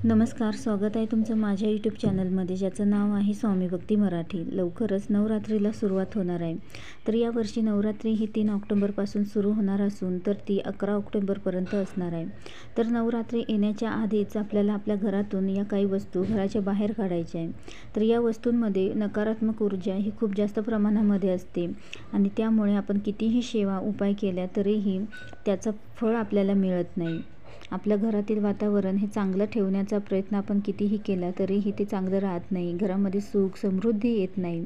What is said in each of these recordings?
नमस्कार, स्वागत आहे तुमचं माझ्या यूट्यूब चॅनलमध्ये, ज्याचं नाव आहे स्वामी भक्ती मराठी. लवकरच नवरात्रीला सुरुवात होणार आहे. तर यावर्षी नवरात्री ही 3 ऑक्टोबरपासून सुरू होणार असून तर ती 11 ऑक्टोबरपर्यंत असणार आहे. तर नवरात्री येण्याच्या आधीच आपल्याला आपल्या घरातून या काही वस्तू घराच्या बाहेर काढायच्या आहे. तर या वस्तूंमध्ये नकारात्मक ऊर्जा ही खूप जास्त प्रमाणामध्ये असते आणि त्यामुळे आपण कितीही सेवा उपाय केल्या तरीही त्याचं फळ आपल्याला मिळत नाही. आपल्या घरातील वातावरण हे चांगलं ठेवण्याचा प्रयत्न आपण कितीही केला तरीही ते चांगलं राहत नाही. घरामध्ये सुख समृद्धी येत नाही.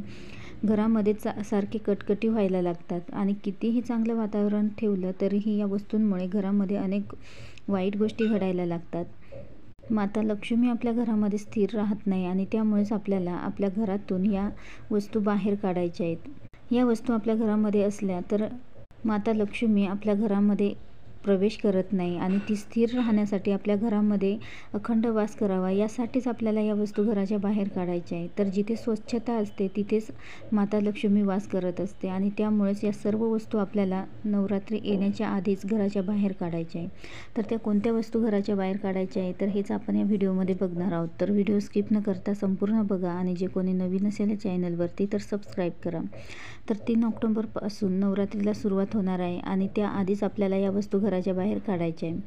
घरामध्ये सारखे कटकटी व्हायला लागतात आणि कितीही चांगलं वातावरण ठेवलं तरीही या वस्तूंमुळे घरामध्ये अनेक वाईट गोष्टी घडायला लागतात. माता लक्ष्मी आपल्या घरामध्ये स्थिर राहत नाही आणि त्यामुळेच आपल्याला आपल्या घरातून या वस्तू बाहेर काढायच्या आहेत. या वस्तू आपल्या घरामध्ये असल्या तर माता लक्ष्मी आपल्या घरामध्ये प्रवेश करत नाही आणि ती स्थिर राहण्यासाठी आपल्या घरामध्ये अखंड वास करावा यासाठीच आपल्याला या वस्तू घराच्या बाहेर काढायच्या आहे. तर जिथे स्वच्छता असते तिथेच माता लक्ष्मी वास करत असते आणि त्यामुळेच या सर्व वस्तू आपल्याला नवरात्री येण्याच्या आधीच घराच्या बाहेर काढायच्या आहे. तर त्या कोणत्या वस्तू घराच्या बाहेर काढायच्या आहे तर हेच आपण या व्हिडिओमध्ये बघणार आहोत. तर व्हिडिओ स्किप न करता संपूर्ण बघा आणि जे कोणी नवीन असेल या चॅनलवरती तर सबस्क्राईब करा. तर 3 ऑक्टोबरपासून नवरात्रीला सुरुवात होणार आहे आणि त्याआधीच आपल्याला या वस्तू घराच्या बाहेर काढायच्या आहे.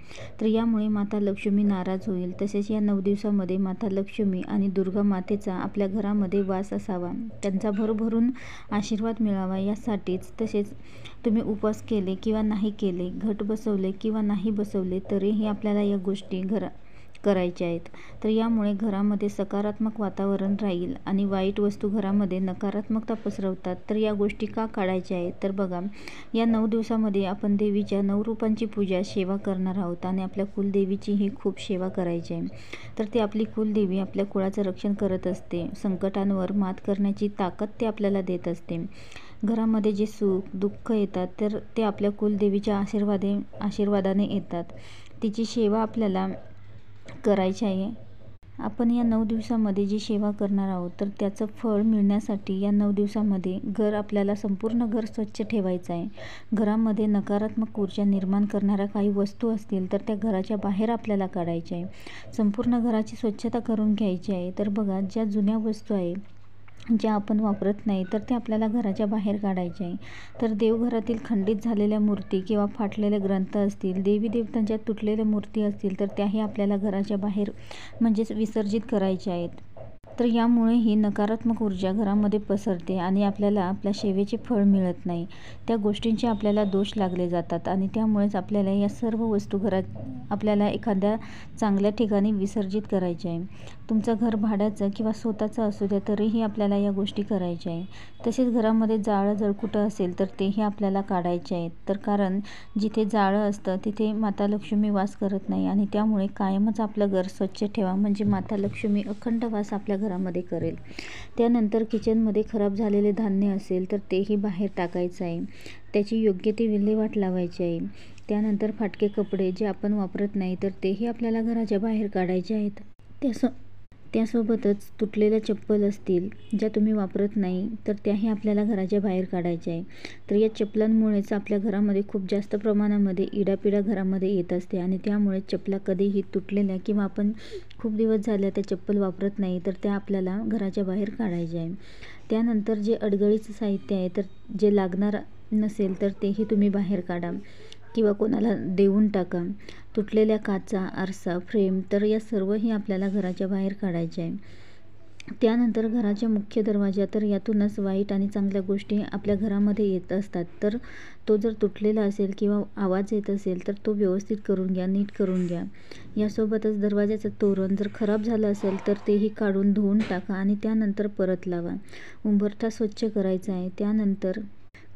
तर यामुळे माता लक्ष्मी नाराज होईल. तसेच या 9 दिवसामध्ये माता लक्ष्मी आणि दुर्गा मातेचा आपल्या घरामध्ये वास असावा, त्यांचा भरभरून आशीर्वाद मिळावा यासाठीच. तसेच तुम्ही उपवास केले किंवा नाही केले, घट बसवले किंवा नाही बसवले तरीही आपल्याला या गोष्टी करायच्या आहेत. तर यामुळे घरामध्ये सकारात्मक वातावरण राहील आणि वाईट वस्तू घरामध्ये नकारात्मकता पसरवतात. तर या गोष्टी का काढायच्या आहेत तर बघा, या 9 दिवसामध्ये आपण देवीच्या 9 रूपांची पूजा सेवा करणार आहोत आणि आपल्या कुलदेवीचीही खूप सेवा करायची आहे. तर ती आपली कुलदेवी आपल्या कुळाचं रक्षण करत असते. संकटांवर मात करण्याची ताकद ती आपल्याला देत असते. घरामध्ये जे सुख दुःख येतात तर ते आपल्या कुलदेवीच्या आशीर्वादाने येतात. तिची सेवा आपल्याला करायची आहे. आपण या 9 दिवसामध्ये जी सेवा करणार आहोत तर त्याचं फळ मिळण्यासाठी या 9 दिवसामध्ये आपल्याला संपूर्ण घर स्वच्छ ठेवायचं आहे. घरामध्ये नकारात्मक ऊर्जा निर्माण करणाऱ्या काही वस्तू असतील तर त्या घराच्या बाहेर आपल्याला काढायच्या आहे. संपूर्ण घराची स्वच्छता करून घ्यायची आहे. तर बघा, ज्या जुन्या वस्तू आहे ज्या आपण वापरत नाही तर ते आपल्याला घराच्या बाहेर काढायचे आहे. तर देवघरातील खंडित झालेल्या मूर्ती किंवा फाटलेले ग्रंथ असतील, देवी देवतांच्या तुटलेल्या मूर्ती असतील तर त्याही आपल्याला घराच्या बाहेर म्हणजेच विसर्जित करायच्या आहेत. तर यामुळे ही नकारात्मक ऊर्जा घरामध्ये पसरते आणि आपल्याला आपल्या सेवेचे फळ मिळत नाही. त्या गोष्टींचे आपल्याला दोष लागले जातात आणि त्यामुळेच आपल्याला या सर्व वस्तू आपल्याला एखाद्या चांगल्या ठिकाणी विसर्जित करायच्या आहे. तुमचं घर भाड्याचं किंवा स्वतःचं असू द्या तरीही आपल्याला या गोष्टी करायच्या आहे. तसेच घरामध्ये जाळं जळकुटं असेल तर तेही आपल्याला काढायचे आहेत. तर कारण जिथे जाळं असतं तिथे माता लक्ष्मी वास करत नाही आणि त्यामुळे कायमच आपलं घर स्वच्छ ठेवा, म्हणजे माता लक्ष्मी अखंड वास आपल्या घरामध्ये करेल. त्यानंतर किचनमध्ये खराब झालेले धान्य असेल तर तेही बाहेर टाकायचं आहे. त्याची योग्य ती विल्हेवाट लावायची आहे. त्यानंतर फाटके कपडे जे आपण वापरत नाही तर तेही आपल्याला घराच्या बाहेर काढायचे आहेत. त्यासोबतच तुटलेल्या चप्पल असतील ज्या तुम्ही वापरत नाही तर त्याही आपल्याला घराच्या बाहेर काढायच्या आहे. तर या चपलांमुळेच आपल्या घरामध्ये खूप जास्त प्रमाणामध्ये इडापिडा घरामध्ये येत असते आणि त्यामुळे चपला कधीही तुटलेल्या किंवा आपण खूप दिवस झाल्या त्या चप्पल वापरत नाही तर त्या आपल्याला घराच्या बाहेर काढायच्या आहे. त्यानंतर जे अडगळीचं साहित्य आहे तर जे लागणार नसेल तर तेही तुम्ही बाहेर काढा किंवा कोणाला देऊन टाका. तुटलेल्या काचा, आरसा, फ्रेम तर या सर्वही आपल्याला घराच्या बाहेर काढायच्या आहे. त्यानंतर घराच्या मुख्य दरवाजा, तर यातूनच वाईट आणि चांगल्या गोष्टी आपल्या घरामध्ये येत असतात. तर तो जर तुटलेला असेल किंवा आवाज येत असेल तर तो व्यवस्थित करून घ्या, नीट करून घ्या. यासोबतच दरवाजाचं तोरण जर खराब झालं असेल तर तेही काढून धुवून टाका आणि त्यानंतर परत लावा. उंबरठा स्वच्छ करायचा आहे. त्यानंतर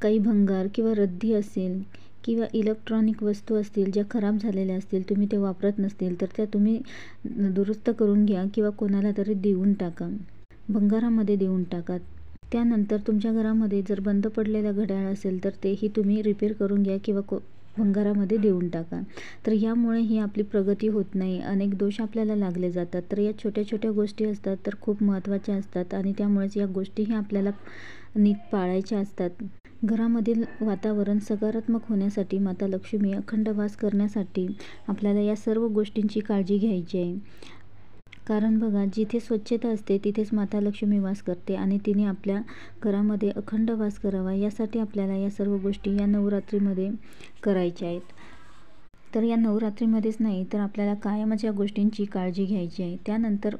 काही भंगार किंवा रद्दी असेल किंवा इलेक्ट्रॉनिक वस्तू असतील ज्या खराब झालेल्या असतील, तुम्ही ते वापरत नसतील तर त्या तुम्ही दुरुस्त करून घ्या किंवा कोणाला तरी देऊन टाका, भंगारामध्ये देऊन टाका. त्यानंतर तुमच्या घरामध्ये जर बंद पडलेलं घड्याळ असेल तर तेही तुम्ही रिपेअर करून घ्या किंवा भंगारामध्ये देऊन टाका. तर यामुळे ही आपली प्रगती होत नाही, अनेक दोष आपल्याला लागले जातात. तर या छोट्या छोट्या गोष्टी असतात तर खूप महत्त्वाच्या असतात आणि त्यामुळेच या गोष्टीही आपल्याला नीट पाळायच्या असतात. घरामधील वातावरण सकारात्मक होण्यासाठी, माता लक्ष्मी अखंड वास करण्यासाठी आपल्याला या सर्व गोष्टींची काळजी घ्यायची आहे. कारण बघा, जिथे स्वच्छता असते तिथेच माता लक्ष्मी वास करते आणि तिने आपल्या घरामध्ये अखंड वास करावा, यासाठी आपल्याला या सर्व गोष्टी या नवरात्रीमध्ये करायच्या आहेत. तर या नवरात्रीमध्येच नाही तर आपल्याला कायमच या गोष्टींची काळजी घ्यायची आहे. त्यानंतर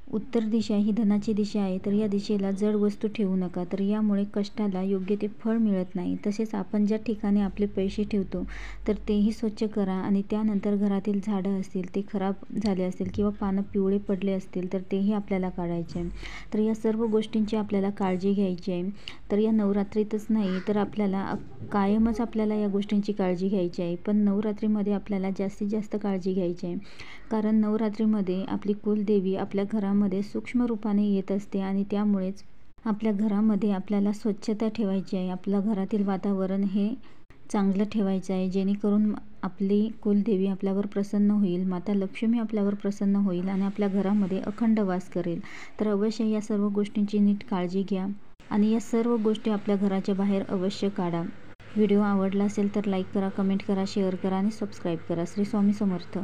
उत्तर दिशा ही धनाची दिशा आहे, तर या दिशेला जड वस्तू ठेवू नका, तर यामुळे कष्टाला योग्य ते फळ मिळत नाही. तसेच आपण ज्या ठिकाणी आपले पैसे ठेवतो तर तेही स्वच्छ करा आणि त्यानंतर घरातील झाडं असतील ते खराब झाले असतील किंवा पानं पिवळे पडले असतील तर तेही आपल्याला काढायचे आहे. तर या सर्व गोष्टींची आपल्याला काळजी घ्यायची आहे. तर या नवरात्रीतच नाही तर आपल्याला कायमच आपल्याला या गोष्टींची काळजी घ्यायची आहे, पण नवरात्रीमध्ये आपल्याला जास्तीत जास्त काळजी घ्यायची आहे. कारण नवरात्रीमध्ये आपली कुलदेवी आपल्या घरामध्ये सूक्ष्म रूपाने येत असते आणि त्यामुळेच आपल्या घरामध्ये आपल्याला स्वच्छता ठेवायची आहे. आपल्या घरातील वातावरण हे चांगलं ठेवायचं आहे, जेणेकरून आपली कुलदेवी आपल्यावर प्रसन्न होईल, माता लक्ष्मी आपल्यावर प्रसन्न होईल आणि आपल्या घरामध्ये अखंड वास करेल. तर अवश्य या सर्व गोष्टींची नीट काळजी घ्या आणि या सर्व गोष्टी आपल्या घराच्या बाहेर अवश्य काढा. व्हिडिओ आवडला असेल तर लाईक करा, कमेंट करा, शेअर करा आणि सबस्क्राईब करा. श्री स्वामी समर्थ.